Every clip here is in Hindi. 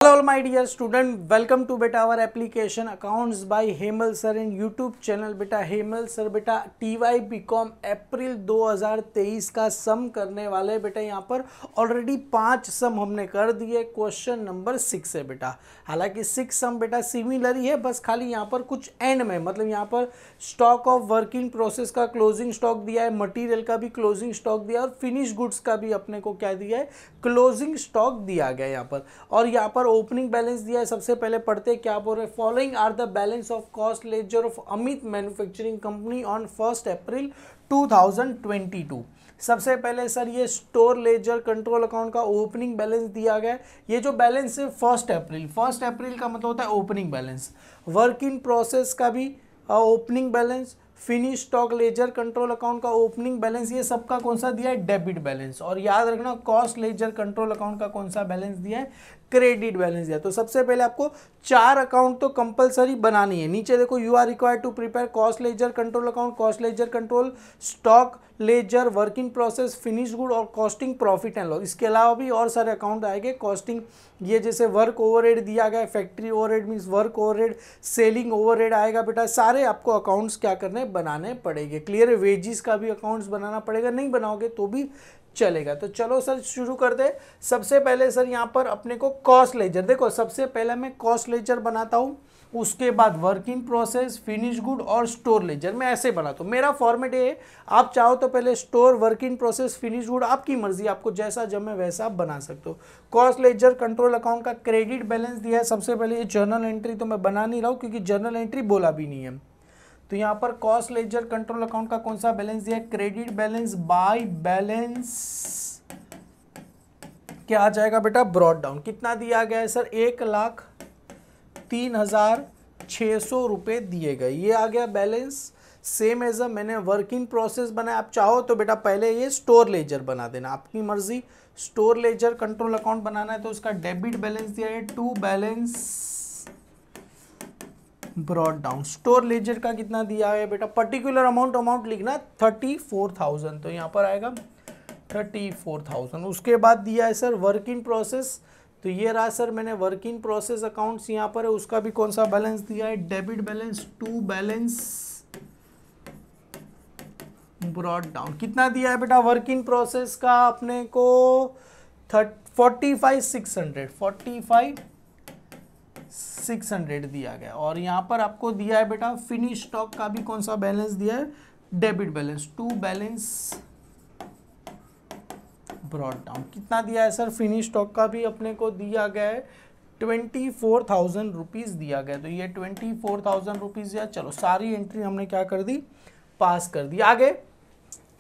Hello my dear student, welcome to बेटा our application accounts by Hemal sir in YouTube channel. बेटा हेमल सर बेटा TY BCom अप्रैल 2023 का सम करने वाले। बेटा यहाँ पर ऑलरेडी 5 सम हमने कर दिए, क्वेश्चन नंबर 6 है बेटा। हालांकि 6 सम बेटा सिमिलर ही है, बस खाली यहाँ पर कुछ एंड में मतलब यहाँ पर स्टॉक ऑफ वर्किंग प्रोसेस का क्लोजिंग स्टॉक दिया है, मटीरियल का भी क्लोजिंग स्टॉक दिया है और फिनिश गुड्स का भी अपने को क्या दिया है, क्लोजिंग स्टॉक दिया गया यहाँ पर। और यहाँ पर ओपनिंग बैलेंस दिया है। सबसे पहले पढ़ते हैं क्या बोल रहे हैं। Following are the balance of cost ledger of Amit manufacturing company on 1 April 2022। सबसे पहले सर ये स्टोर लेजर कंट्रोल अकाउंट का ओपनिंग बैलेंस दिया गया है। ये जो बैलेंस है 1 अप्रैल का मतलब होता है opening balance. Work in process का भी opening balance, finish stock ledger control account का ओपनिंग बैलेंस, ये सबका कौन सा दिया है, डेबिट बैलेंस। और याद रखना कॉस्ट लेजर कंट्रोल अकाउंट का कौन सा बैलेंस दिया है, क्रेडिट बैलेंस दिया। तो सबसे पहले आपको 4 अकाउंट तो कंपलसरी बनानी है। नीचे देखो you are required to prepare cost ledger control account, cost ledger control, stock ledger, work in process, finish good और कॉस्टिंग प्रॉफिट एंड लॉस। इसके अलावा भी और सारे अकाउंट आएंगे। कॉस्टिंग ये जैसे वर्क ओवरहेड दिया गया है, factory overhead means work overhead, selling overhead आएगा बेटा। सारे आपको अकाउंट्स क्या करने, बनाने पड़ेंगे। क्लियर है। वेजिस का भी अकाउंट्स बनाना पड़ेगा, नहीं बनाओगे तो भी चलेगा। तो चलो सर शुरू कर दे। सबसे पहले सर यहाँ पर अपने को कॉस्ट लेजर, देखो सबसे पहले मैं कॉस्ट लेजर बनाता हूँ, उसके बाद work in process, finish good और स्टोर लेजर। मैं ऐसे बनाता हूँ, मेरा फॉर्मेट ये है। आप चाहो तो पहले store, work in process, finish good, आपकी मर्जी, आपको जैसा जमे वैसा आप बना सकते हो। कॉस्ट लेजर कंट्रोल अकाउंट का क्रेडिट बैलेंस दिया है। सबसे पहले ये जर्नल एंट्री तो मैं बना नहीं रहा हूँ क्योंकि जर्नल एंट्री बोला भी नहीं है। तो यहाँ पर कॉस्ट लेजर कंट्रोल अकाउंट का कौन सा बैलेंस दिया है, क्रेडिट बैलेंस बाय बैलेंस क्या आ जाएगा बेटा, ब्रॉड डाउन। कितना दिया गया है सर, 1,03,600 रुपये दिए गए। ये आ गया बैलेंस। सेम एज अ मैंने वर्क इन प्रोसेस बनाया। आप चाहो तो बेटा पहले ये स्टोर लेजर बना देना, आपकी मर्जी। स्टोर लेजर कंट्रोल अकाउंट बनाना है तो उसका डेबिट बैलेंस दिया है, to balance brought down. Store ledger का कितना दिया है बेटा, पर्टिकुलर अमाउंट लिखना 34,000, तो यहाँ पर आएगा 34,000। उसके बाद दिया है सर वर्क इन प्रोसेस, तो ये रहा सर मैंने वर्क इन प्रोसेस अकाउंट्स यहाँ पर है, उसका भी कौन सा बैलेंस दिया है, debit balance, to balance brought down. कितना दिया है बेटा वर्क इन प्रोसेस का अपने को 45,600 दिया गया। और यहाँ पर आपको दिया है बेटा फिनिश स्टॉक का भी कौन सा बैलेंस दिया है, debit balance, to balance brought down. कितना दिया है सर, फिनिश स्टॉक का भी अपने को दिया गया है 24,000 रुपीज़ दिया गया। तो ये 24,000 रुपीज़ दिया। चलो सारी एंट्री हमने क्या कर दी, पास कर दी। आगे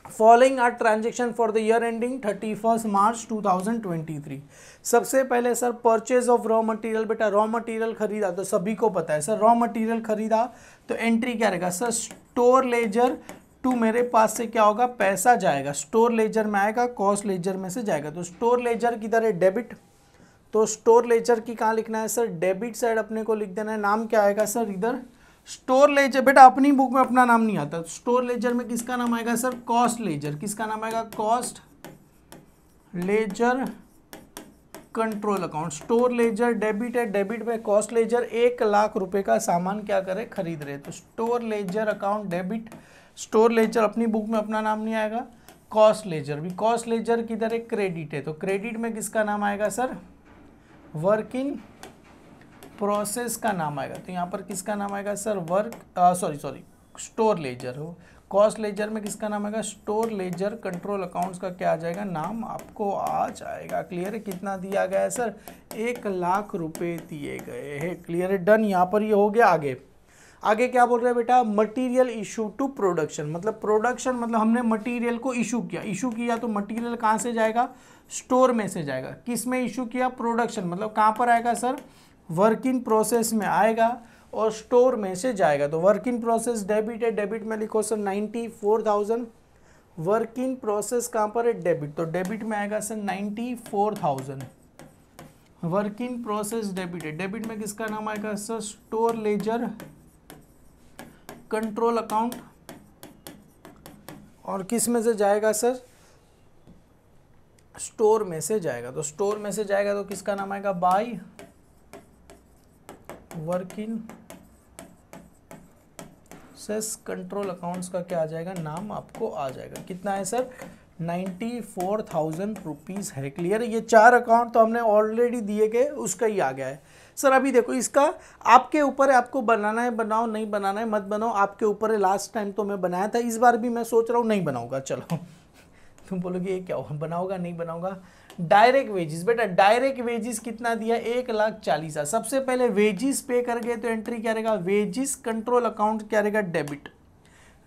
following are transaction for the year ending 31 March 2023। सबसे पहले sir purchase of raw material. बेटा रॉ मटेरियल खरीदा तो सभी को पता है सर, रॉ मटेरियल खरीदा तो एंट्री क्या रहेगा सर, स्टोर लेजर टू मेरे पास से क्या होगा, पैसा जाएगा स्टोर लेजर में आएगा, कॉस्ट लेजर में से जाएगा। तो स्टोर लेजर किधर है, डेबिट, तो स्टोर लेजर की कहाँ लिखना है सर, डेबिट साइड अपने को लिख देना है। नाम क्या आएगा सर इधर, स्टोर लेजर। बेटा अपनी बुक में अपना नाम नहीं आता, स्टोर लेजर में किसका नाम आएगा सर, कॉस्ट लेजर। किसका नाम आएगा, cost ledger control account. Store laser debit है, डेबिट में कॉस्ट लेजर 1,00,000 रुपए का सामान क्या करे, खरीद रहे। तो store ledger account debit, store laser अपनी बुक में अपना नाम नहीं आएगा। कॉस्ट लेजर भी, कॉस्ट लेजर किधर है, क्रेडिट है, तो क्रेडिट में किसका नाम आएगा सर, वर्क इन प्रोसेस का नाम आएगा। तो यहाँ पर किसका नाम आएगा सर, स्टोर लेजर हो। कॉस्ट लेजर में किसका नाम आएगा, स्टोर लेजर कंट्रोल अकाउंट्स का क्या आ जाएगा, नाम आपको आ जाएगा। क्लियर है। कितना दिया गया है सर, 1,00,000 रुपए दिए गए हैं। क्लियर है, डन। यहाँ पर ये हो गया। आगे क्या बोल रहे हैं बेटा, मटेरियल इशू टू प्रोडक्शन। मतलब प्रोडक्शन मतलब हमने मटेरियल को इशू किया तो मटेरियल कहाँ से जाएगा, स्टोर में से जाएगा। किस में इशू किया, प्रोडक्शन, मतलब कहाँ पर आएगा सर, वर्क इन प्रोसेस में आएगा और स्टोर में से जाएगा। तो वर्क इन प्रोसेस डेबिट है, डेबिट में लिखो सर 94,000। वर्क इन प्रोसेस कहाँ पर है, डेबिट, तो डेबिट में आएगा sir 94,000। Work in process debit है, डेबिट में किसका नाम आएगा sir, store ledger control account. और किस में से जाएगा सर, स्टोर में से जाएगा। तो स्टोर में से जाएगा तो किसका नाम आएगा, by work in process control accounts का क्या आ जाएगा, नाम आपको आ जाएगा। कितना है सर, 94,000 रुपीज़ है। क्लियर है, ये 4 अकाउंट तो हमने ऑलरेडी दिए गए, उसका ही आ गया है सर। अभी देखो इसका आपके ऊपर है, आपको बनाना है बनाओ, नहीं बनाना है मत बनाओ, आपके ऊपर है। लास्ट टाइम तो मैं बनाया था, इस बार भी मैं सोच रहा हूँ नहीं बनाऊंगा। चलो तुम बोलोगे ये क्या हुआ, बनाऊंगा नहीं बनाऊंगा। डायरेक्ट वेजिस, बेटा डायरेक्ट वेजिस कितना दिया, 1,40,000। सबसे पहले वेजिस पे कर गए तो एंट्री क्या रहेगा, वेजिस कंट्रोल अकाउंट क्या रहेगा, डेबिट।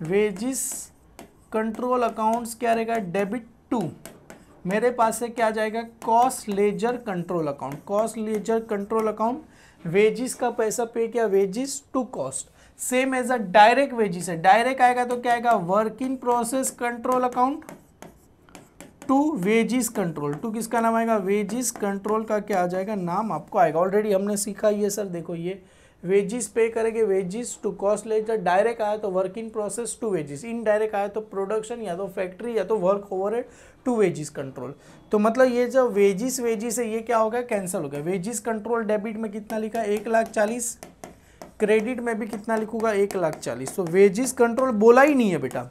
वेजिस कंट्रोल अकाउंट्स क्या रहेगा, डेबिट टू। मेरे पास से क्या आ जाएगा, cost ledger control account. Cost ledger control account, wages का पैसा पे किया, wages to cost. Same as a direct wages है, डायरेक्ट आएगा तो क्या आएगा, work in process control account to wages control. To किसका नाम आएगा, वेजिस कंट्रोल का क्या आ जाएगा, नाम आपको आएगा। ऑलरेडी हमने सीखा ये सर, देखो ये वेजिस पे करेंगे, wages to cost ledger. Direct आया तो work in process to wages, indirect आया तो प्रोडक्शन या तो फैक्ट्री या तो work overhead to wages control. तो मतलब ये जो वेजिस वेजिस है ये क्या हो गया, कैंसिल हो गया। वेजिस कंट्रोल डेबिट में कितना लिखा, 1,40,000। क्रेडिट में भी कितना लिखूंगा, 1,40,000। तो वेजिस कंट्रोल बोला ही नहीं है बेटा,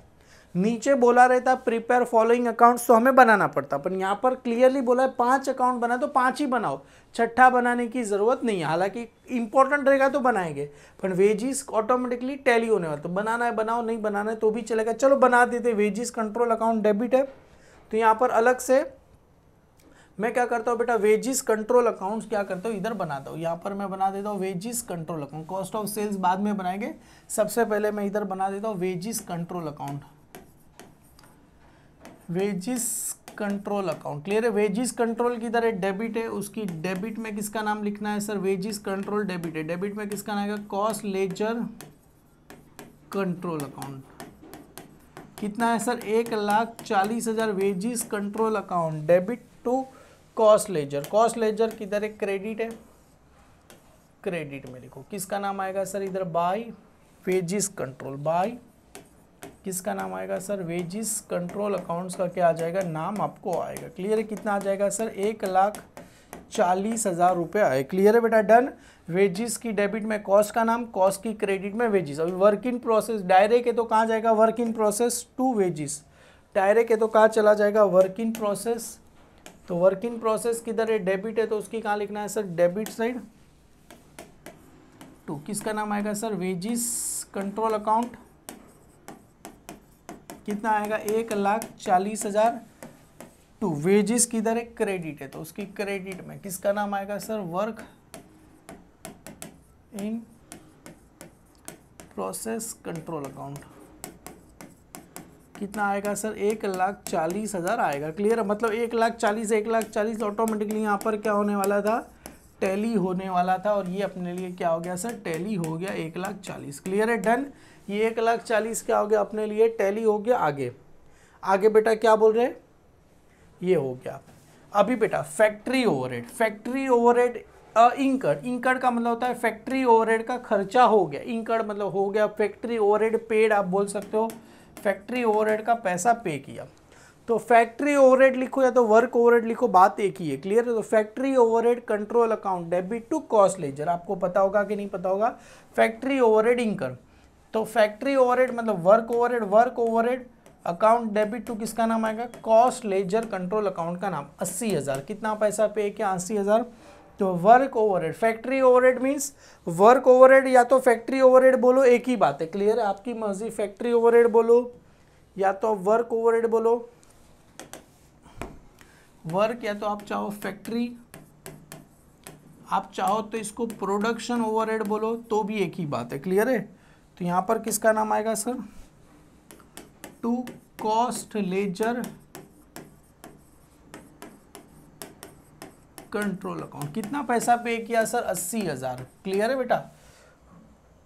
नीचे बोला रहता प्रिपेयर फॉलोइंग अकाउंट्स तो हमें बनाना पड़ता, पर यहाँ पर क्लियरली बोला है 5 अकाउंट बना तो 5 ही बनाओ, छठा बनाने की जरूरत नहीं है। हालांकि इंपॉर्टेंट रहेगा तो बनाएंगे, पर वेजिस ऑटोमेटिकली टैली होने वाला, तो बनाना है बनाओ, नहीं बनाना है तो भी चलेगा। चलो बना देते, वेजिस कंट्रोल अकाउंट डेबिट है तो यहाँ पर अलग से मैं क्या करता हूँ बेटा, वेजिस कंट्रोल अकाउंट्स क्या करता हूँ, इधर बनाता हूँ। यहाँ पर मैं बना देता हूँ wages control account, cost of sales बाद में बनाएंगे, सबसे पहले मैं इधर बना देता हूँ wages control account. Wages control account clear है। वेजिस कंट्रोल की तरह डेबिट है, उसकी डेबिट में किसका नाम लिखना है सर, वेजिस कंट्रोल डेबिट है। डेबिट में किसका नाम आएगा, कॉस्ट लेजर कंट्रोल अकाउंट। कितना है sir, 1,40,000 wages control account debit to cost ledger. Cost ledger की तरह क्रेडिट है, क्रेडिट में लिखो किसका नाम आएगा सर, इधर बाय वेजिस कंट्रोल, बाय किसका नाम आएगा सर, वेजिस कंट्रोल अकाउंट्स का क्या आ जाएगा, नाम आपको आएगा। क्लियर है, कितना आ जाएगा सर, 1,40,000 रुपये आए। क्लियर है बेटा, डन। वेजिस की डेबिट में कॉस्ट का नाम, कॉस्ट की क्रेडिट में वेजिस। अभी वर्क इन प्रोसेस डायरेक्ट है तो कहाँ जाएगा, work in process to wages. Direct है तो कहाँ चला जाएगा, वर्क इन प्रोसेस। तो वर्क इन प्रोसेस किधर है, डेबिट है तो उसकी कहाँ लिखना है सर, डेबिट साइड टू। किसका नाम आएगा सर, वेजिस कंट्रोल अकाउंट। कितना आएगा, 1,40,000 टू वेजिस किधर है, क्रेडिट है तो उसकी क्रेडिट में किसका नाम आएगा sir, work in process control account. कितना आएगा सर, 1,40,000 आएगा। क्लियर है, मतलब 1,40,000 ऑटोमेटिकली यहाँ पर क्या होने वाला था, टैली होने वाला था, और ये अपने लिए क्या हो गया सर, टैली हो गया 1,40,000। क्लियर है, डन। ये 1,40,000 क्या हो गया अपने लिए, टैली हो गया। आगे आगे बेटा क्या बोल रहे हैं, ये हो गया। अभी बेटा factory overhead, factory overhead incurred, incurred का मतलब होता है फैक्ट्री ओवरहेड का खर्चा हो गया, इंकर्ड मतलब हो गया, फैक्ट्री ओवरहेड पेड आप बोल सकते हो, फैक्ट्री ओवरहेड का पैसा पे किया। तो फैक्ट्री ओवरहेड लिखो या तो वर्क ओवरहेड लिखो, बात एक ही है। क्लियर है, तो factory overhead control account debit to cost ledger, आपको पता होगा कि नहीं पता होगा, फैक्ट्री ओवरहेड इंकर्ड। तो फैक्ट्री ओवरहेड मतलब work overhead, work overhead account debit to किसका नाम आएगा, कॉस्ट लेजर कंट्रोल अकाउंट का नाम। 80,000 कितना पैसा पे किया, 80,000। तो work overhead, factory overhead means work overhead या तो फैक्ट्री ओवरहेड बोलो, एक ही बात है। क्लियर है, आपकी मर्जी, फैक्ट्री ओवरहेड बोलो या तो वर्क ओवरहेड बोलो, वर्क या तो आप चाहो फैक्ट्री, आप चाहो तो इसको प्रोडक्शन ओवरहेड बोलो, तो भी एक ही बात है। क्लियर है, तो यहाँ पर किसका नाम आएगा sir, to cost ledger control account. कितना पैसा पे किया सर, 80,000। क्लियर है बेटा,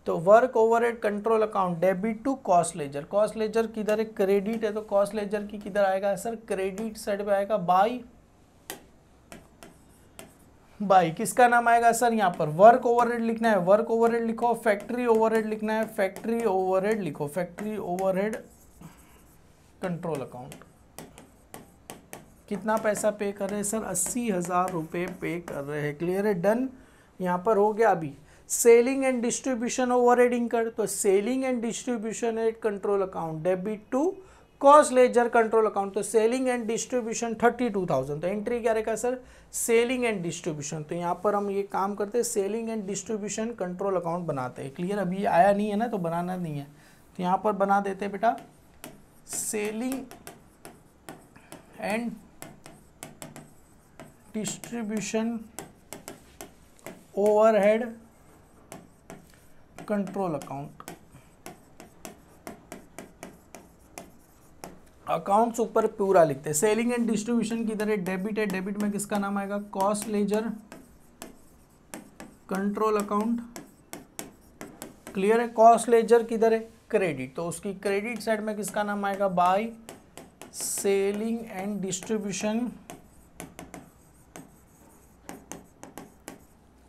तो work overhead control account debit to cost ledger, cost ledger किधर है, क्रेडिट है तो कॉस्ट लेजर की किधर आएगा सर, क्रेडिट साइड पे आएगा, बाय बाय किसका नाम आएगा सर, यहाँ पर वर्क ओवरहेड लिखना है, वर्क ओवरहेड लिखो, फैक्ट्री ओवरहेड लिखना है, फैक्ट्री ओवरहेड लिखो, फैक्ट्री ओवरहेड कंट्रोल अकाउंट। कितना पैसा पे कर रहे हैं सर, 80,000 रुपये पे कर रहे हैं। क्लियर है, डन। यहाँ पर हो गया। अभी selling and distribution overhead incurred, तो selling and distribution at control account debit to cost ledger control account, तो सेलिंग एंड डिस्ट्रीब्यूशन 32,000, तो एंट्री क्या रहेगा सर, सेलिंग एंड डिस्ट्रीब्यूशन। तो यहाँ पर हम ये काम करते हैं, selling and distribution control account बनाते हैं। क्लियर, अभी आया नहीं है ना तो बनाना नहीं है, तो यहाँ पर बना देते हैं बेटा selling and distribution overhead control account. Accounts ऊपर पूरा लिखते हैं। सेलिंग एंड डिस्ट्रीब्यूशन किधर है, डेबिट है, डेबिट में किसका नाम आएगा, cost ledger control account. Clear है, कॉस्ट लेजर किधर है, क्रेडिट, तो उसकी क्रेडिट साइड में किसका नाम आएगा, by selling and distribution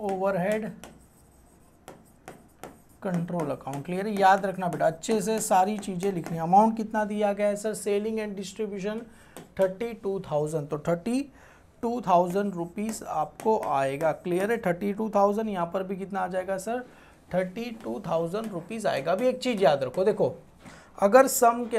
overhead control account. Clear है, याद रखना बेटा, अच्छे से सारी चीजें लिखनी। अमाउंट कितना दिया गया है सर, सेलिंग एंड डिस्ट्रीब्यूशन 32,000, तो 32,000 रुपीज आपको आएगा। क्लियर है, 32,000, यहाँ पर भी कितना आ जाएगा सर, 32,000 रुपीज आएगा। अभी एक चीज याद रखो, देखो अगर सम के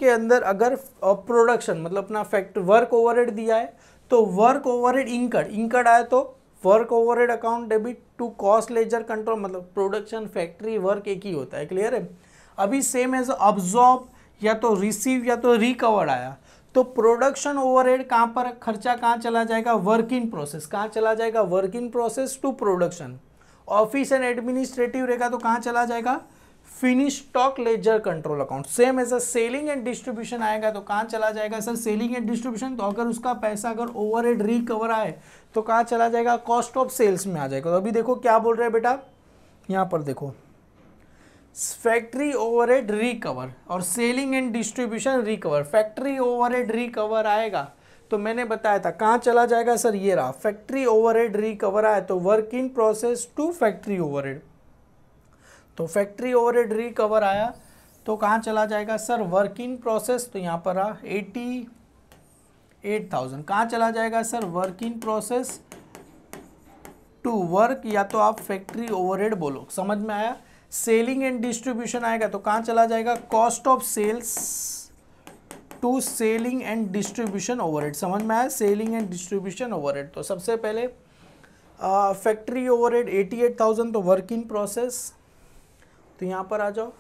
अंदर अगर प्रोडक्शन मतलब अपना फैक्ट वर्क ओवरहेड दिया है, तो वर्क ओवरहेड इंकर्ड आया तो work overhead account debit to cost ledger control, मतलब प्रोडक्शन फैक्ट्री वर्क एक ही होता है। क्लियर है, अभी सेम एज अब्जॉर्ब या तो रिसीव या तो रिकवर आया, तो प्रोडक्शन ओवरहेड कहाँ पर, खर्चा कहाँ चला जाएगा, वर्क इन प्रोसेस, कहाँ चला जाएगा, work in process to production. Office and administrative रहेगा तो कहाँ चला जाएगा, finish stock ledger control account. Same as a selling and distribution आएगा तो कहाँ चला जाएगा सर, सेलिंग एंड डिस्ट्रीब्यूशन, तो अगर उसका पैसा अगर ओवरहेड रिकवर आए तो कहाँ चला जाएगा, कॉस्ट ऑफ सेल्स में आ जाएगा। तो अभी देखो क्या बोल रहे हैं बेटा, यहाँ पर देखो फैक्ट्री ओवरहेड रिकवर और selling and distribution recover. Factory overhead recover आएगा तो मैंने बताया था कहाँ चला जाएगा सर, ये रहा, फैक्ट्री ओवरहेड रिकवर आए तो work in process to factory overhead, तो फैक्ट्री ओवरहेड रिकवर आया तो कहाँ चला जाएगा सर, वर्क इन प्रोसेस, तो यहाँ पर आ 88,000, कहाँ चला जाएगा sir, work in process to work, या तो आप फैक्ट्री ओवरहेड बोलो, समझ में आया। सेलिंग एंड डिस्ट्रीब्यूशन आएगा तो कहाँ चला जाएगा, cost of sales to selling and distribution overhead, समझ में आया, सेलिंग एंड डिस्ट्रीब्यूशन ओवरहेड। तो सबसे पहले फैक्ट्री ओवरहेड 88,000, तो वर्क इन प्रोसेस, तो यहाँ पर आ जाओ,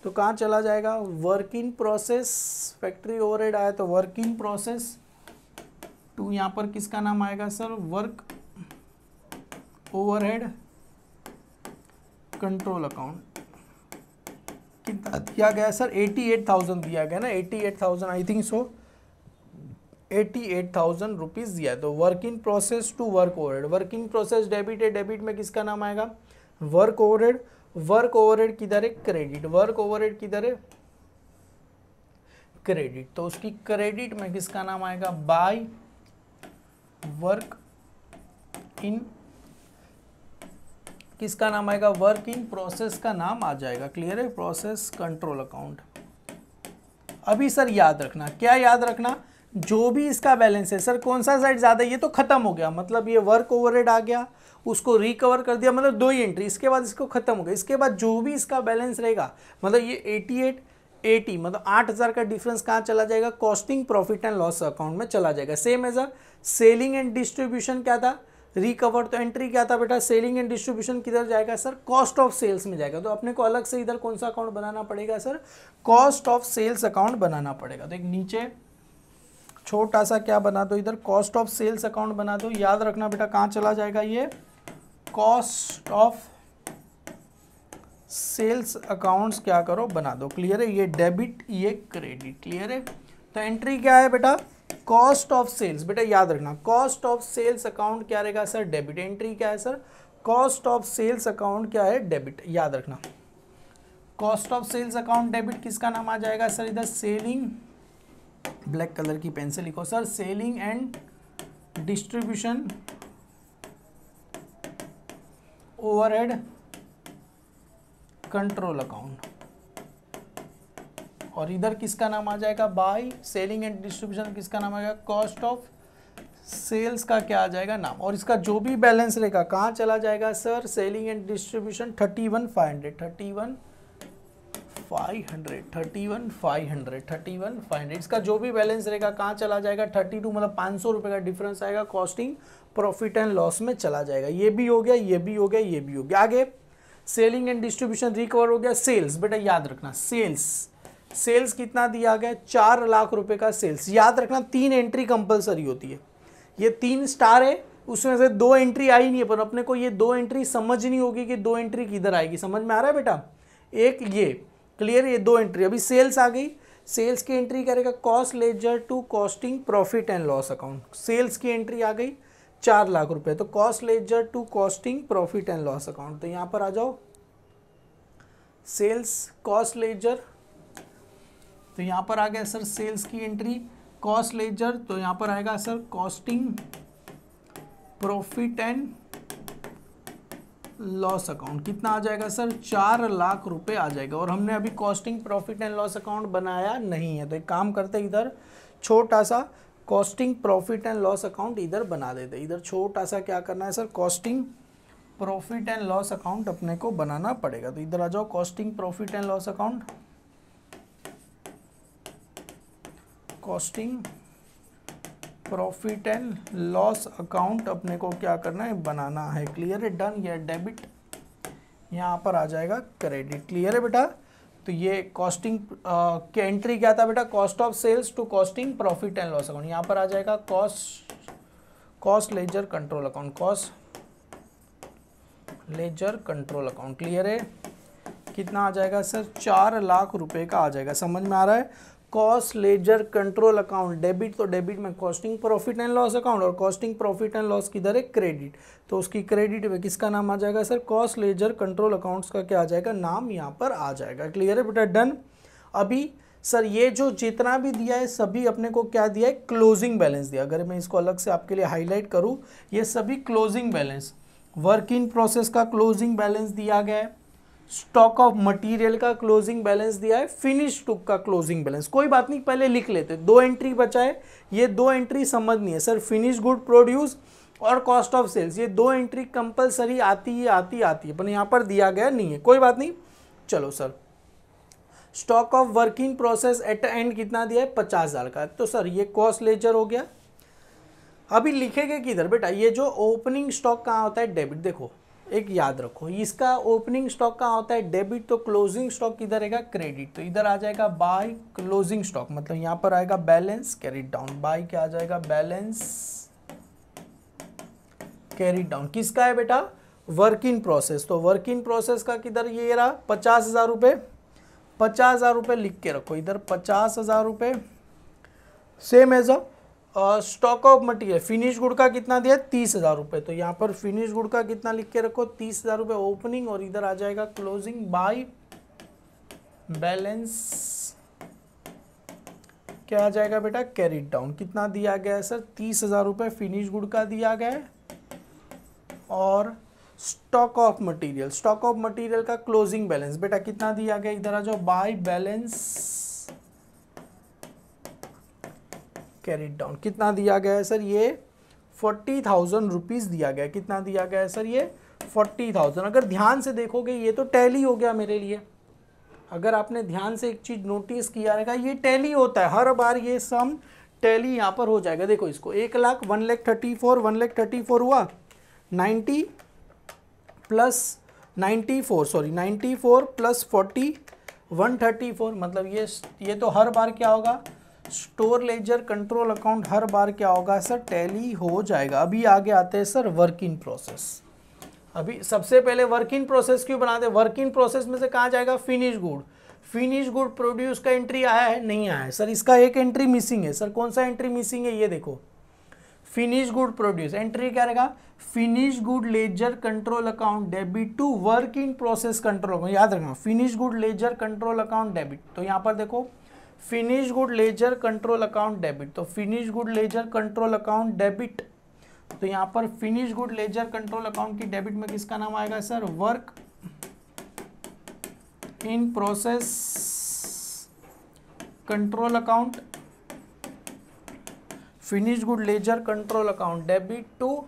तो कहाँ चला जाएगा, work in process, factory overhead आया तो वर्क इन प्रोसेस टू, यहाँ पर किसका नाम आएगा sir, work overhead control account. कितना दिया गया सर, 88,000 दिया गया ना, 88,000 आई थिंक सो, 88,000 रुपीज दिया है। तो work in process to work overhead, work in process debit है, डेबिट में किसका नाम आएगा, वर्क ओवरहेड, वर्क ओवरहेड किधर है, क्रेडिट, वर्क ओवरहेड किधर है, क्रेडिट, तो उसकी क्रेडिट में किसका नाम आएगा, बाय वर्क इन, किसका नाम आएगा, वर्क इन प्रोसेस का नाम आ जाएगा। क्लियर है, प्रोसेस कंट्रोल अकाउंट। अभी सर याद रखना, क्या याद रखना, जो भी इसका बैलेंस है सर, कौन सा साइड ज्यादा, ये तो खत्म हो गया, मतलब ये वर्क ओवरहेड आ गया, उसको रिकवर कर दिया, मतलब 2 ही एंट्री, इसके बाद इसको खत्म हो गया। इसके बाद जो भी इसका बैलेंस रहेगा, मतलब ये 88 मतलब 8,000 का डिफरेंस कहाँ चला जाएगा, costing profit and loss account में चला जाएगा। Same as a selling and distribution क्या था, रिकवर, तो एंट्री क्या था बेटा, सेलिंग एंड डिस्ट्रीब्यूशन किधर जाएगा सर, कॉस्ट ऑफ सेल्स में जाएगा। तो अपने को अलग से इधर कौन सा अकाउंट बनाना पड़ेगा sir, cost of sales account बनाना पड़ेगा। तो एक नीचे छोटा सा क्या बना दो, इधर कॉस्ट ऑफ सेल्स अकाउंट बना दो। याद रखना बेटा कहाँ चला जाएगा, ये कॉस्ट ऑफ सेल्स अकाउंट्स क्या करो बना दो। क्लियर है, ये डेबिट ये क्रेडिट। क्लियर है, तो एंट्री क्या है बेटा, कॉस्ट ऑफ सेल्स। बेटा याद रखना कॉस्ट ऑफ सेल्स अकाउंट क्या रहेगा सर, डेबिट। एंट्री क्या है sir, cost of sales account क्या है, डेबिट। याद रखना cost of sales account debit किसका नाम आ जाएगा सर, इधर सेलिंग, ब्लैक कलर की पेन से लिखो sir, selling and distribution overhead control account. और इधर किसका नाम आ जाएगा, बाय सेलिंग एंड डिस्ट्रीब्यूशन किसका नाम आएगा, कॉस्ट ऑफ सेल्स का क्या आ जाएगा नाम, और इसका जो भी बैलेंस रहेगा कहाँ चला जाएगा सर, सेलिंग एंड डिस्ट्रीब्यूशन 31,500 इसका जो भी बैलेंस रहेगा कहाँ चला जाएगा, 32 मतलब 500 रुपये का डिफरेंस आएगा, कॉस्टिंग प्रॉफिट एंड लॉस में चला जाएगा। ये भी हो गया, ये भी हो गया, ये भी हो गया। आगे सेलिंग एंड डिस्ट्रीब्यूशन रिकवर हो गया। सेल्स बेटा याद रखना, सेल्स कितना दिया गया, 4 लाख रुपए का सेल्स। याद रखना 3 एंट्री कंपलसरी होती है, ये 3 स्टार है, उसमें से 2 एंट्री आई नहीं है, पर अपने को ये 2 एंट्री समझनी होगी कि 2 एंट्री किधर आएगी। समझ में आ रहा है बेटा, एक ये क्लियर, ये 2 एंट्री। अभी सेल्स आ गई, सेल्स की एंट्री करेगा cost ledger to costing profit and loss account. Sales की एंट्री आ गई 4 लाख रुपए, तो cost ledger to costing profit and loss account. तो यहां पर आ जाओ, सेल्स कॉस्ट लेजर, तो यहां पर आ गया सर सेल्स की एंट्री कॉस्ट लेजर, तो यहां पर आएगा sir costing profit and loss account. कितना आ जाएगा सर, 4 लाख रुपए आ जाएगा। और हमने अभी costing profit and loss account बनाया नहीं है, तो एक काम करते हैं, इधर छोटा सा costing profit and loss account इधर बना देते। इधर छोटा सा क्या करना है sir, costing profit and loss account अपने को बनाना पड़ेगा। तो इधर आ जाओ, costing profit and loss account, costing profit and loss account अपने को क्या करना है, बनाना है। क्लियर है, डन। ये डेबिट, यहाँ पर आ जाएगा क्रेडिट। क्लियर है बेटा। तो ये कॉस्टिंग की एंट्री क्या था बेटा, cost of sales to costing profit and loss account. यहाँ पर आ जाएगा cost ledger control account, cost ledger control account. Clear है, कितना आ जाएगा सर, 4 लाख रुपए का आ जाएगा। समझ में आ रहा है, cost ledger control account debit, तो डेबिट में costing profit and loss account, और कॉस्टिंग प्रॉफिट एंड लॉस किधर है, क्रेडिट, तो उसकी क्रेडिट में किसका नाम आ जाएगा sir, cost ledger control accounts का क्या आ जाएगा, नाम यहाँ पर आ जाएगा। क्लियर है बेटा, डन। अभी सर ये जो जितना भी दिया है सभी अपने को क्या दिया है, क्लोजिंग बैलेंस दिया। अगर मैं इसको अलग से आपके लिए हाईलाइट करूँ, ये सभी closing balance, work in process का क्लोजिंग बैलेंस दिया गया है, स्टॉक ऑफ मटेरियल का क्लोजिंग बैलेंस दिया है, फिनिश गुड का क्लोजिंग बैलेंस। कोई बात नहीं, पहले लिख लेते, 2 एंट्री बचा है, ये 2 एंट्री समझनी है सर, फिनिश गुड प्रोड्यूस और कॉस्ट ऑफ सेल्स, ये 2 एंट्री कंपलसरी आती है, पर यहाँ पर दिया गया नहीं है, कोई बात नहीं। चलो sir, stock of work in process at and कितना दिया है, 50,000 का, तो सर ये कॉस्ट लेजर हो गया। अभी लिखेंगे किधर बेटा, ये जो ओपनिंग स्टॉक कहाँ होता है, डेबिट। देखो एक याद रखो, इसका ओपनिंग स्टॉक कहाँ होता है, डेबिट, तो क्लोजिंग स्टॉक किधर रहेगा, क्रेडिट, तो इधर आ जाएगा बाय क्लोजिंग स्टॉक, मतलब यहाँ पर आएगा बैलेंस कैरिड डाउन, बाय क्या आ जाएगा, बैलेंस कैरिड डाउन। किसका है बेटा, वर्क इन प्रोसेस, तो वर्क इन प्रोसेस का किधर, ये रहा 50,000 रुपये, 50,000 रुपये लिख के रखो इधर, 50,000 रुपये। Same as stock of material, finish good का कितना दिया, 30,000 रुपये, तो यहाँ पर फिनिश गुड का कितना लिख के रखो, 30,000 रुपये ओपनिंग, और इधर आ जाएगा क्लोजिंग बाय बैलेंस क्या आ जाएगा बेटा, कैरिड डाउन। कितना दिया गया है सर, 30,000 रुपये फिनिश गुड का दिया गया है, और stock of material, stock of material का क्लोजिंग बैलेंस बेटा कितना दिया गया, इधर आ जाओ, बाय बैलेंस कैरिड डाउन। कितना दिया गया है सर, ये 40,000 रुपीज़ दिया गया है। कितना दिया गया है सर, ये 40,000। अगर ध्यान से देखोगे ये तो टैली हो गया मेरे लिए, अगर आपने ध्यान से एक चीज़ नोटिस किया रहेगा, ये टैली होता है हर बार, ये सम टैली यहाँ पर हो जाएगा। देखो इसको 1,34 हुआ, 90 प्लस 94 प्लस 40 134, मतलब ये तो हर बार क्या होगा, स्टोर लेजर कंट्रोल अकाउंट हर बार क्या होगा सर, टैली हो जाएगा। अभी आगे आते हैं सर वर्क इन प्रोसेस। अभी सबसे पहले वर्क इन प्रोसेस क्यों बनाते हैं, वर्क इन प्रोसेस में से कहाँ जाएगा, finish good, finish good produce का एंट्री आया है, नहीं आया है सर, इसका एक एंट्री मिसिंग है सर। कौन सा एंट्री मिसिंग है, ये देखो, फिनिश गुड प्रोड्यूस, एंट्री क्या रहेगा, finish good ledger control account debit to work in process control account. याद रखना, finish good ledger control account debit, तो यहाँ पर देखो finish good ledger control account debit, तो finish good ledger control account debit, तो यहाँ पर finish good ledger control account की डेबिट में किसका नाम आएगा sir, work in process control account. Finish good ledger control account debit to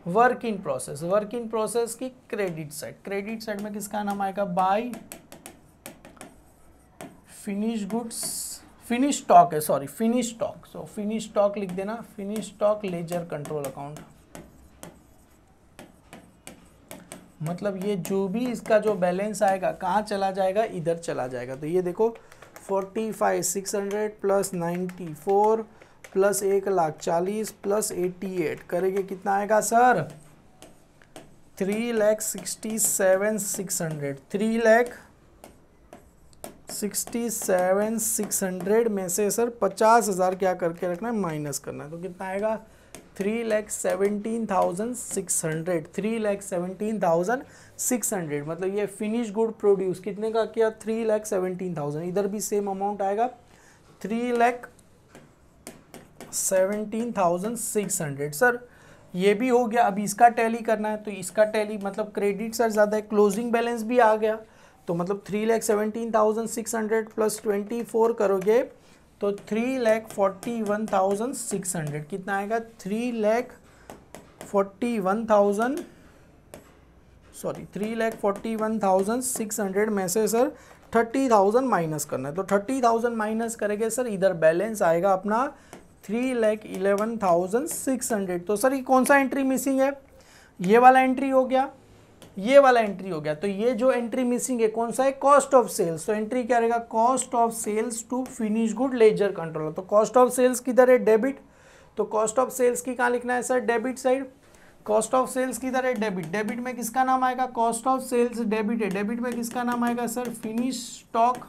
work in process, work in process की क्रेडिट साइड, क्रेडिट साइड में किसका नाम आएगा, by finish goods, finish stock है, sorry finish stock, so finish stock लिख देना, finish stock ledger control account. मतलब ये जो भी इसका जो बैलेंस आएगा कहाँ चला जाएगा, इधर चला जाएगा। तो ये देखो 45,600 प्लस 94 प्लस 1,40,000 प्लस 88 करेंगे कितना आएगा सर, 3,67,600, 3,67,600 में से सर 50,000 क्या करके रखना है, माइनस करना है। तो कितना आएगा 3,17,600, 3,17,600। मतलब ये फिनिश गुड प्रोड्यूस कितने का किया, 3,17,000। इधर भी सेम अमाउंट आएगा 3,17,600। सर ये भी हो गया, अभी इसका टैली करना है। तो इसका टैली मतलब क्रेडिट सर ज़्यादा है, क्लोजिंग बैलेंस भी आ गया। तो मतलब 3,17,600 प्लस 24 करोगे तो 3,41,600 कितना आएगा, 3,41,600 में से सर 30,000 माइनस करना है। तो 30,000 माइनस करेंगे सर, इधर बैलेंस आएगा अपना 3,11,600। तो सर ये कौन सा एंट्री मिसिंग है, ये वाला एंट्री हो गया, ये वाला एंट्री हो गया। तो ये जो एंट्री मिसिंग है कौन सा है, कॉस्ट ऑफ सेल्स। तो एंट्री क्या रहेगा, cost of sales to finish good ledger control. तो कॉस्ट ऑफ सेल्स किधर है, डेबिट। तो कॉस्ट ऑफ सेल्स की कहाँ लिखना है sir, debit side. Cost of sales किधर है, डेबिट। डेबिट में किसका नाम आएगा, कॉस्ट ऑफ सेल्स डेबिट है। डेबिट में किसका नाम आएगा sir, finish stock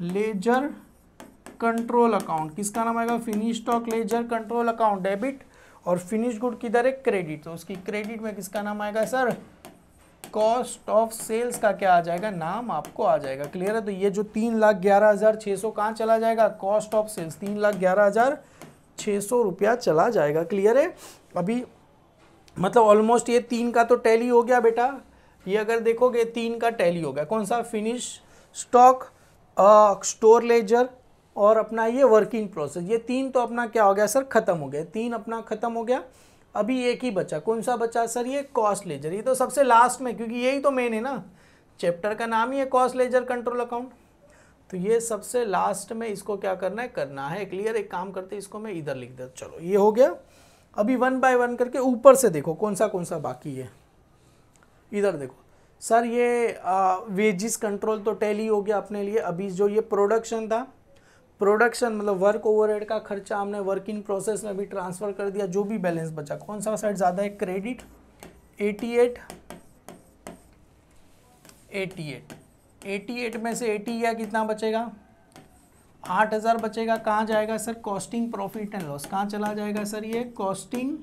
ledger control account. किसका नाम आएगा, finish stock ledger control account debit. और फिनिश गुड किधर है, क्रेडिट। तो उसकी क्रेडिट में किसका नाम आएगा सर, कॉस्ट ऑफ सेल्स का क्या आ जाएगा, नाम आपको आ जाएगा। क्लियर है। तो ये जो 3,11,600 कहाँ चला जाएगा, कॉस्ट ऑफ सेल्स 3,11,600 रुपया चला जाएगा। क्लियर है। अभी मतलब ऑलमोस्ट ये 3 का तो टैली हो गया बेटा। ये अगर देखोगे 3 का टैली हो गया, कौन सा, फिनिश स्टॉक, स्टोर लेजर और अपना ये वर्किंग प्रोसेस। ये 3 तो अपना क्या हो गया सर, खत्म हो गया। 3 अपना खत्म हो गया। अभी एक ही बचा, कौन सा बचा सर, ये कॉस्ट लेजर। ये तो सबसे लास्ट में, क्योंकि यही तो मेन है ना, चैप्टर का नाम ही है कॉस्ट लेजर कंट्रोल अकाउंट। तो ये सबसे लास्ट में इसको क्या करना है, क्लियर। एक काम करते हैं, इसको मैं इधर लिख देता। चलो ये हो गया। अभी 1 बाय 1 करके ऊपर से देखो कौन सा बाकी है। इधर देखो सर, ये वेजिस कंट्रोल तो टैली हो गया अपने लिए। अभी जो ये प्रोडक्शन था, प्रोडक्शन मतलब वर्क ओवरहेड का खर्चा हमने वर्क इन प्रोसेस में भी ट्रांसफ़र कर दिया। जो भी बैलेंस बचा, कौन सा साइड ज़्यादा है, क्रेडिट 88 में से 80 या कितना बचेगा, 8,000 बचेगा। कहाँ जाएगा sir, costing profit and loss. कहाँ चला जाएगा सर, ये costing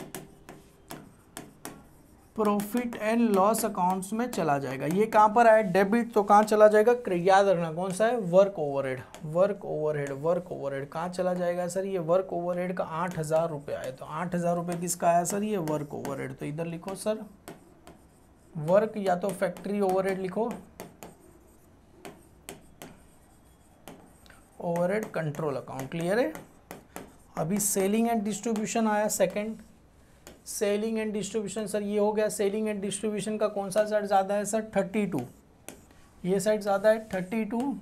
profit and loss accounts में चला जाएगा। ये कहाँ पर आया, डेबिट। तो कहाँ चला जाएगा, याद रखना कौन सा है, वर्क ओवरहेड। वर्क ओवरहेड कहाँ चला जाएगा सर, ये वर्क ओवरहेड का 8,000 रुपये आए। तो 8,000 रुपये किसका आया सर, ये वर्क ओवरहेड। तो इधर लिखो सर वर्क, या तो फैक्ट्री ओवरहेड लिखो, ओवरहेड कंट्रोल अकाउंट। क्लियर है। अभी सेलिंग एंड डिस्ट्रीब्यूशन आया second. Selling and distribution sir ये हो गया। सेलिंग एंड डिस्ट्रीब्यूशन का कौन सा साइड ज़्यादा है सर, 32। ये साइड ज़्यादा है 32।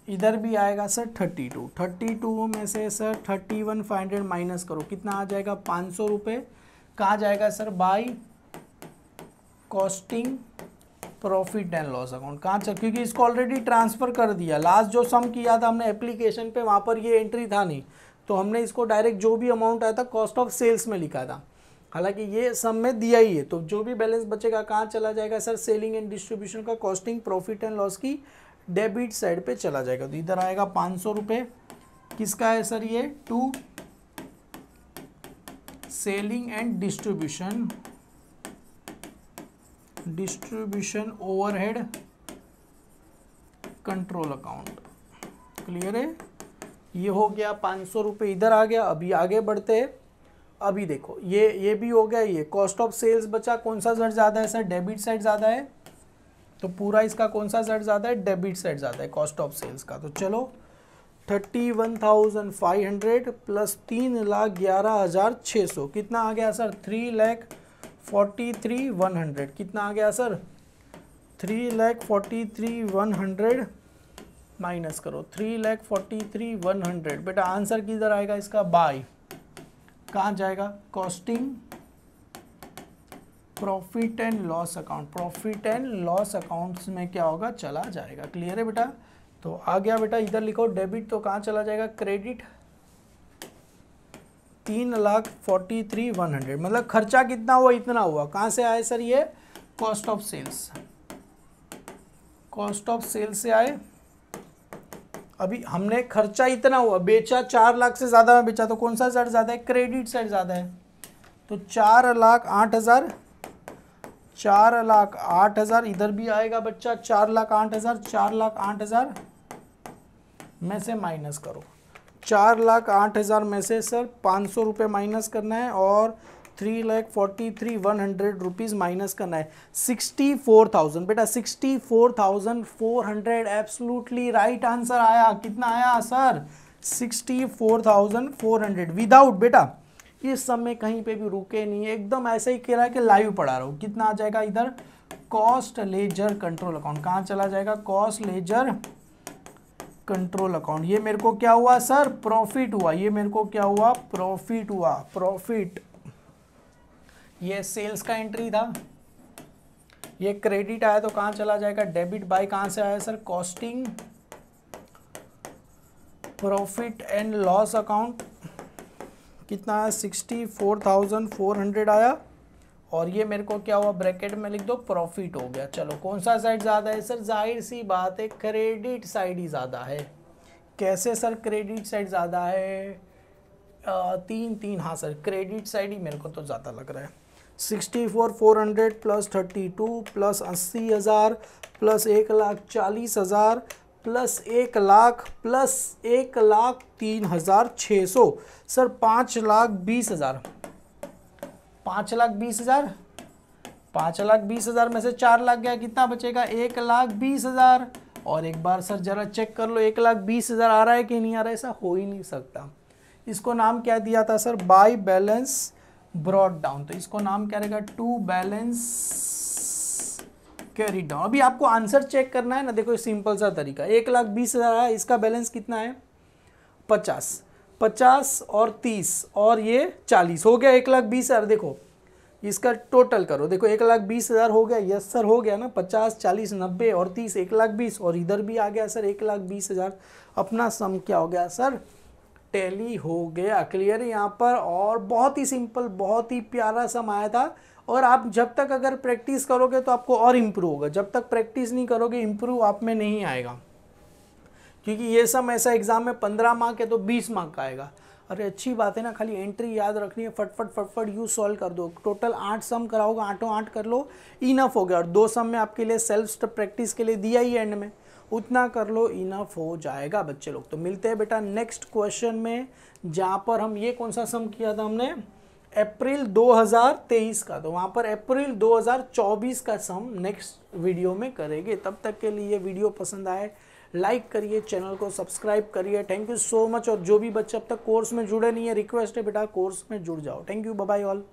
इधर भी आएगा सर 32। 32 में से सर 31,500 माइनस करो, कितना आ जाएगा, 500 रुपये। कहाँ जाएगा sir, by costing profit and loss account. कहाँ चल, क्योंकि इसको ऑलरेडी ट्रांसफ़र कर दिया। लास्ट जो सम किया था हमने एप्लीकेशन पे, वहाँ पर ये एंट्री था नहीं, तो हमने इसको डायरेक्ट जो भी अमाउंट आया था कॉस्ट ऑफ सेल्स में लिखा था। हालांकि ये सम में दिया ही है। तो जो भी बैलेंस बचेगा कहाँ चला जाएगा सर, सेलिंग एंड डिस्ट्रीब्यूशन का कॉस्टिंग प्रॉफिट एंड लॉस की डेबिट साइड पे चला जाएगा। तो इधर आएगा 500 रुपये। किसका है सर, ये to selling and distribution overhead control account. Clear है। ये हो गया 500 रुपये, इधर आ गया। अभी आगे बढ़ते हैं। अभी देखो ये भी हो गया। ये कॉस्ट ऑफ सेल्स बचा, कौन सा साइड ज़्यादा है सर, डेबिट साइड ज़्यादा है। तो पूरा इसका कौन सा साइड ज़्यादा है, डेबिट साइड ज़्यादा है कॉस्ट ऑफ सेल्स का। तो चलो 31,500 प्लस 3,11,600 कितना आ गया सर? 3,43,100 कितना आ गया सर? 3,43,100 माइनस करो 3,43,100 बेटा आंसर किधर आएगा इसका? बाय कहाँ जाएगा? Costing profit and loss account, profit and loss accounts में क्या होगा? चला जाएगा। क्लियर है बेटा? तो आ गया बेटा, इधर लिखो डेबिट तो कहाँ चला जाएगा? क्रेडिट 3,43,100 मतलब खर्चा कितना हुआ? इतना हुआ। कहाँ से आए सर ये? Cost of sales, cost of sales से आए। अभी हमने खर्चा इतना हुआ, बेचा 4 लाख से ज़्यादा में बेचा, तो कौन सा साइड ज़्यादा है? क्रेडिट साइड ज़्यादा है। तो 4,08,000, 4,08,000 इधर भी आएगा बच्चा 4,08,000, 4,08,000 में से माइनस करो। 4,08,000 में से सर 500 रुपये माइनस करना है और 3,43,100 रुपीज़ माइनस करना है। 64,000 बेटा 64,400 एब्सोल्युटली राइट आंसर आया। कितना आया सर? 64,400 विदाउट बेटा इस सब में कहीं पे भी रुके नहीं है, एकदम ऐसे ही कह रहा है कि लाइव पढ़ा रहा हूँ। कितना आ जाएगा इधर? कॉस्ट लेजर कंट्रोल अकाउंट कहाँ चला जाएगा? Cost ledger control account. ये मेरे को क्या हुआ सर? प्रॉफिट हुआ। ये मेरे को क्या हुआ? प्रॉफिट हुआ। प्रॉफिट ये सेल्स का एंट्री था, ये क्रेडिट आया तो कहाँ चला जाएगा? डेबिट। बाय कहाँ से आया sir? Costing profit and loss account. कितना आया? 64,400 आया और ये मेरे को क्या हुआ? ब्रैकेट में लिख दो प्रॉफिट हो गया। चलो कौन सा साइड ज़्यादा है सर? जाहिर सी बात है क्रेडिट साइड ही ज़्यादा है। कैसे सर क्रेडिट साइड ज़्यादा है? 3 हाँ सर क्रेडिट साइड ही मेरे को तो ज़्यादा लग रहा है। 64,400 plus 32 plus 80,000 plus 1,40,000 plus 1,00,000 plus 1,03,600 sir 5,20,000। 5,20,000, 5,20,000 में से 4 लाख गया, कितना बचेगा? 1,20,000। और एक बार सर जरा चेक कर लो 1,20,000 आ रहा है कि नहीं आ रहा है? ऐसा हो ही नहीं सकता। इसको नाम क्या दिया था sir? By balance brought down. तो इसको नाम क्या रहेगा? To balance carry down. अभी आपको आंसर चेक करना है ना, देखो सिंपल सा तरीका। 1,20,000 आया, इसका बैलेंस कितना है? 50, 50 और 30 और ये 40 हो गया 1,20,000। देखो इसका टोटल करो, देखो 1,20,000 हो गया। यस सर हो गया ना? 50, 40, 90 और 30 1,20,000 और इधर भी आ गया सर 1,20,000। अपना सम क्या हो गया सर? टैली हो गया। क्लियर है यहाँ पर? और बहुत ही सिंपल, बहुत ही प्यारा सम आया था। और आप जब तक अगर प्रैक्टिस करोगे तो आपको और इम्प्रूव होगा, जब तक प्रैक्टिस नहीं करोगे इम्प्रूव आप में नहीं आएगा। क्योंकि ये सम ऐसा एग्जाम में 15 मार्क है तो 20 मार्क का आएगा। अरे अच्छी बात है ना, खाली एंट्री याद रखनी है, फटफट फटफट यू सॉल्व कर दो। टोटल 8 सम कराओगे, 8 कर लो, इनफ हो गया। और 2 सम में आपके लिए सेल्फ प्रैक्टिस के लिए दिया ही एंड में, उतना कर लो, इनफ हो जाएगा बच्चे लोग। तो मिलते हैं बेटा नेक्स्ट क्वेश्चन में, जहाँ पर हम ये कौन सा सम किया था हमने? अप्रैल 2023 का। तो वहाँ पर अप्रैल 2024 का सम नेक्स्ट वीडियो में करेंगे। तब तक के लिए वीडियो पसंद आए लाइक करिए, चैनल को सब्सक्राइब करिए। Thank you so much. और जो भी बच्चे अब तक कोर्स में जुड़े नहीं है, रिक्वेस्ट है बेटा कोर्स में जुड़ जाओ। Thank you, bye bye all.